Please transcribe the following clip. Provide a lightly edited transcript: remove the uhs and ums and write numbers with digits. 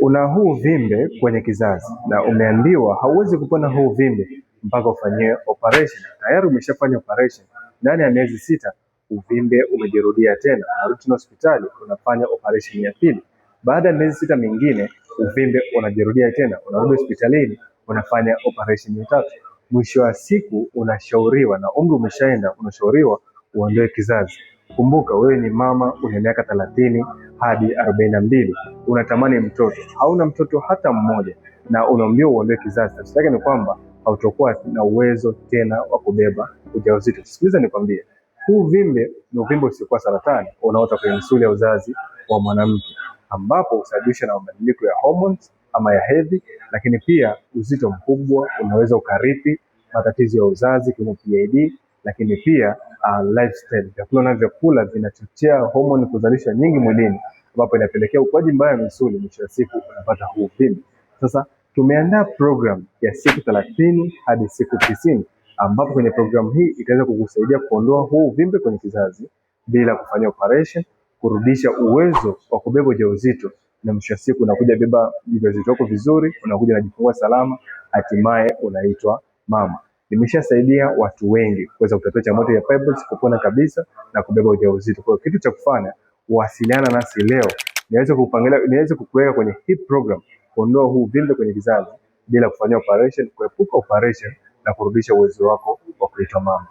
Una huu uvimbe kwenye kizazi na umeambiwa hauwezi kupona huu uvimbe mpaka ufanyie operation. Tayari umeshafanya operation, ndani ya miezi 6 uvimbe umejirudia tena, unarudi hospitali unafanya operation ya pili. Baada ya miezi 6 mingine uvimbe unajirudia tena, unarudi hospitalini unafanya operation ya tatu. Mwisho wa siku unashauriwa, na umri umeshaenda, unashauriwa uondoe kizazi. Kumbuka wewe ni mama, una miaka 30 hadi 42, unatamani mtoto, hauna mtoto hata mmoja, na unaambiwa uondoe kizazi. Tafsiri yake ni kwamba hautakuwa na uwezo tena wa kubeba ujauzito. Sikiliza nikwambie, huu uvimbe ni uvimbe usiokuwa saratani unaota kwenye misuli ya uzazi wa mwanamke, ambapo husababishwa na mabadiliko ya hormones ama ya hedhi, lakini pia uzito mkubwa unaweza ukarithi matatizo ya uzazi kama PID, lakini pia lifestyle. Vyakula unavyokula vinachochea homoni kuzalishwa nyingi mwilini, ambapo inapelekea ukuaji mbaya wa misuli. Mwisho wa siku unapata huu uvimbe. Sasa tumeandaa program ya siku 30 hadi siku 90, ambapo kwenye program hii itaweza kukusaidia kuondoa huu uvimbe kwenye kizazi bila kufanya operation, kurudisha uwezo wa kubeba ujauzito, na mwisho wa siku unakuja beba ujauzito wako vizuri, unakuja unajifungua salama, hatimaye unaitwa mama. Nimeshasaidia watu wengi kuweza kutatua changamoto ya fibroids, kupona kabisa na kubeba ujauzito. Kwa hiyo kitu cha kufanya, wasiliana nasi leo niweze kukuweka kwenye hii program, kuondoa huu uvimbe kwenye kizazi bila kufanya operation, kuepuka operation na kurudisha uwezo wako wa kuitwa mama.